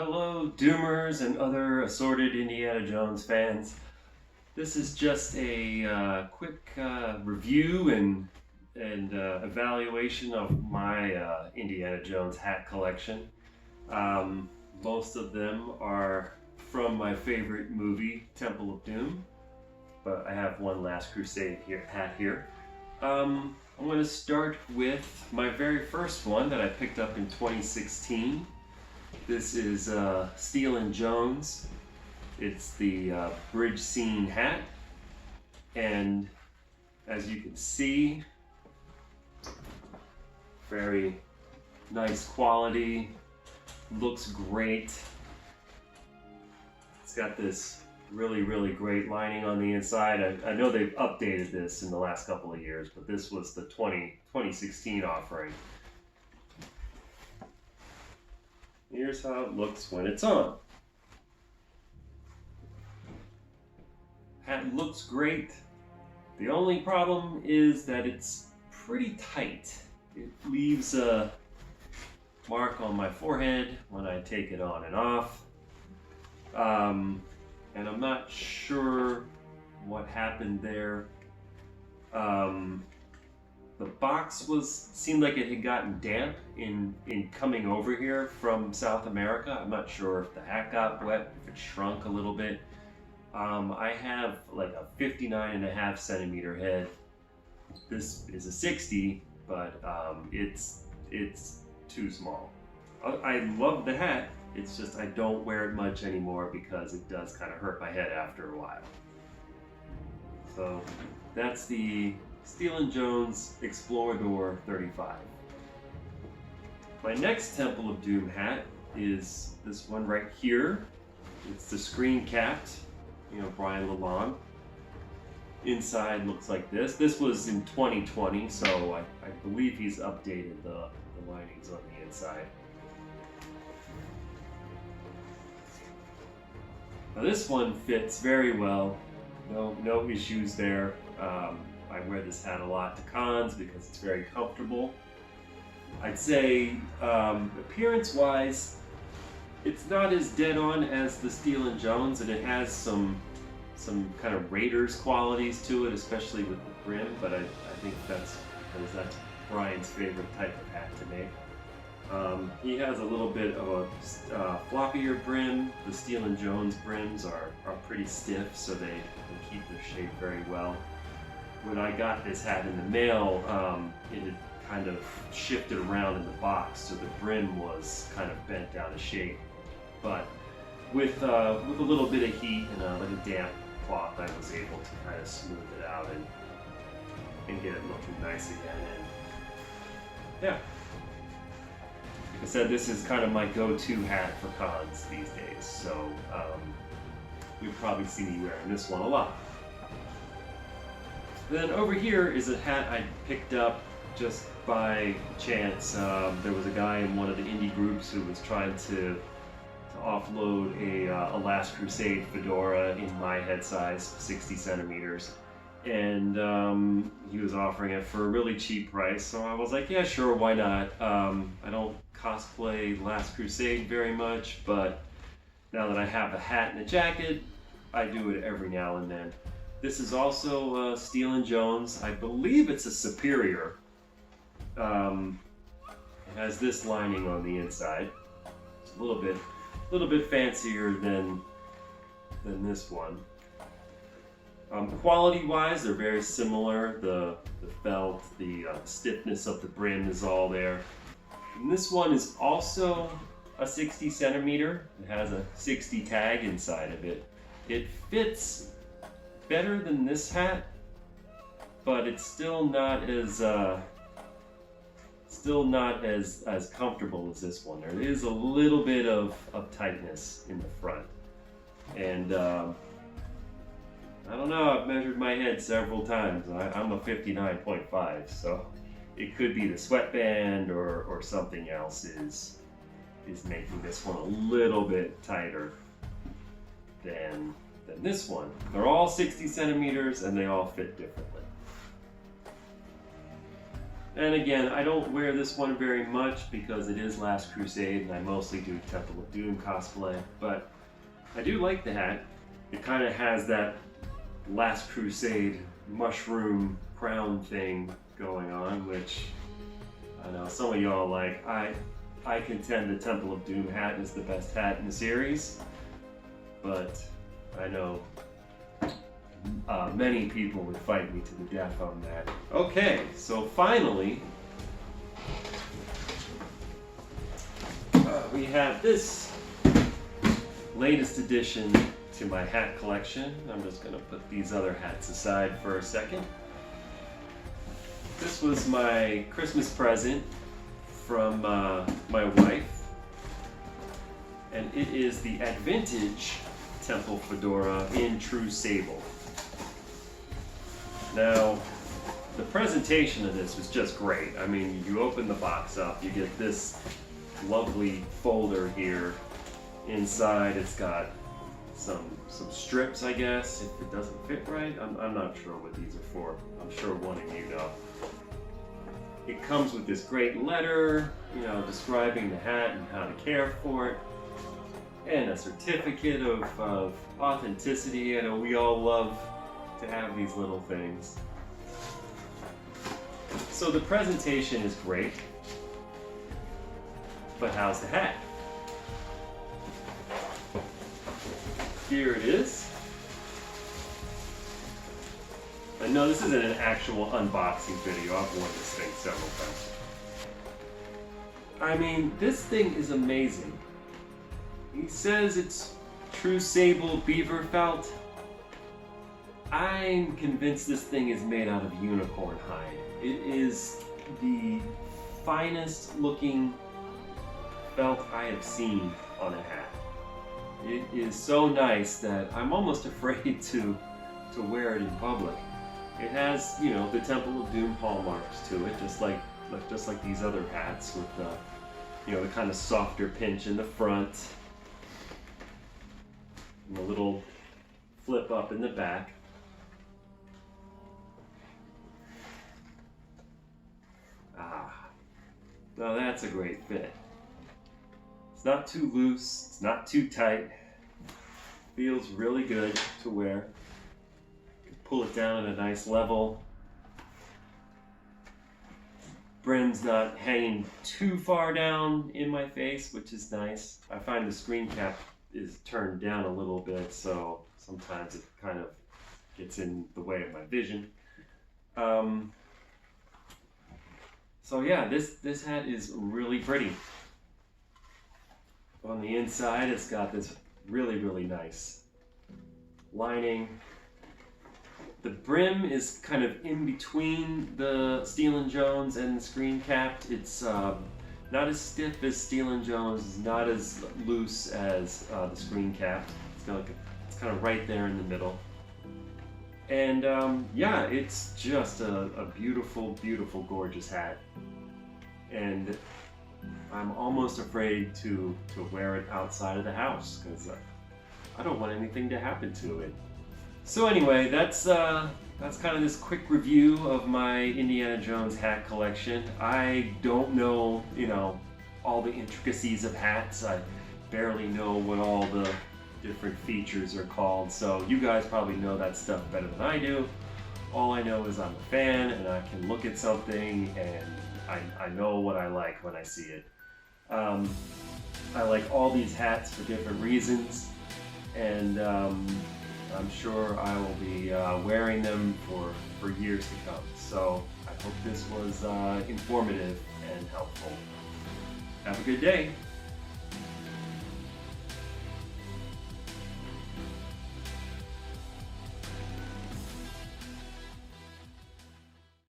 Hello, Doomers and other assorted Indiana Jones fans. This is just a quick review and evaluation of my Indiana Jones hat collection. Most of them are from my favorite movie, Temple of Doom, but I have one Last Crusade hat here. I'm going to start with my very first one that I picked up in 2016. This is Steele Jones. It's the bridge scene hat, and as you can see, very nice quality, looks great. It's got this really great lining on the inside. I know they've updated this in the last couple of years, but this was the 2016 offering. Here's how it looks when it's on. Hat looks great. The only problem is that it's pretty tight. It leaves a mark on my forehead when I take it on and off. And I'm not sure what happened there. The box seemed like it had gotten damp in coming over here from South America. I'm not sure if the hat got wet, if it shrunk a little bit. I have like a 59.5 centimeter head. This is a 60, but it's too small. I love the hat. It's just I don't wear it much anymore because it does kind of hurt my head after a while. So that's the Steele Jones Explorador 35. My next Temple of Doom hat is this one right here. It's the Screencapped, Brian Lalonde. Inside looks like this. This was in 2020, so I believe he's updated the linings on the inside. Now this one fits very well. No issues there. I wear this hat a lot to cons because it's very comfortable. I'd say appearance-wise, it's not as dead-on as the Steele Jones, and it has some kind of Raiders qualities to it, especially with the brim. But I think that's Brian's favorite type of hat to make. He has a little bit of a floppier brim. The Steele Jones brims are pretty stiff, so they keep their shape very well. When I got this hat in the mail, it had kind of shifted around in the box, so the brim was kind of bent out of shape. But with a little bit of heat and like a damp cloth, I was able to kind of smooth it out and get it looking nice again. And yeah, like I said, this is kind of my go-to hat for cons these days, so you'll probably see me wearing this one a lot. Then over here is a hat I picked up just by chance. There was a guy in one of the Indy groups who was trying to offload a Last Crusade Fedora in my head size, 60 centimeters. And he was offering it for a really cheap price, so I was like, yeah, sure, why not? I don't cosplay Last Crusade very much, but now that I have a hat and a jacket, I do it every now and then. This is also Steele Jones. I believe it's a Superior. It has this lining on the inside. It's a little bit fancier than this one. Quality-wise, they're very similar. The felt, the stiffness of the brim is all there. And this one is also a 60 centimeter. It has a 60 tag inside of it. It fits better than this hat, but it's still not as comfortable as this one. There is a little bit of tightness in the front, and I don't know, I've measured my head several times. I'm a 59.5, so it could be the sweatband or something else is making this one a little bit tighter than this one. They're all 60 centimeters and they all fit differently. And again, I don't wear this one very much because it is Last Crusade and I mostly do Temple of Doom cosplay, but I do like the hat. It kind of has that Last Crusade mushroom crown thing going on, which I know some of y'all like. I contend the Temple of Doom hat is the best hat in the series, but I know many people would fight me to the death on that. Okay, so finally, we have this latest addition to my hat collection. I'm just going to put these other hats aside for a second. This was my Christmas present from my wife, and it is the AdVintage Temple Fedora in true sable. Now, the presentation of this was just great. I mean, you open the box up, you get this lovely folder here. Inside, it's got some strips, I guess, if it doesn't fit right. I'm not sure what these are for. I'm sure one of you know. It comes with this great letter, you know, describing the hat and how to care for it, and a certificate of authenticity. I know we all love to have these little things. So the presentation is great, but how's the hat? Here it is. And no, this isn't an actual unboxing video. I've worn this thing several times. I mean, this thing is amazing. He says it's true sable beaver felt. I'm convinced this thing is made out of unicorn hide. It is the finest looking felt I have seen on a hat. It is so nice that I'm almost afraid to wear it in public. It has, you know, the Temple of Doom hallmarks to it, just like these other hats with the, you know, the kind of softer pinch in the front and the little flip up in the back. Now that's a great fit. It's not too loose, it's not too tight. Feels really good to wear. You can pull it down at a nice level. Brim's not hanging too far down in my face, which is nice. I find the screen cap is turned down a little bit, so sometimes it kind of gets in the way of my vision. So yeah, this hat is really pretty. On the inside, it's got this really, really nice lining. The brim is kind of in between the Steele Jones and the Screencapped. It's not as stiff as Steele Jones, not as loose as the Screencapped. It's kind of right there in the middle. And yeah, it's just a beautiful, beautiful, gorgeous hat. And I'm almost afraid to wear it outside of the house because I don't want anything to happen to it. So anyway, that's kind of this quick review of my Indiana Jones hat collection. I don't know, you know, all the intricacies of hats. I barely know what all the different features are called, so you guys probably know that stuff better than I do. All I know is I'm a fan and I can look at something and I know what I like when I see it. I like all these hats for different reasons, and I'm sure I will be wearing them for years to come. So I hope this was informative and helpful. Have a good day.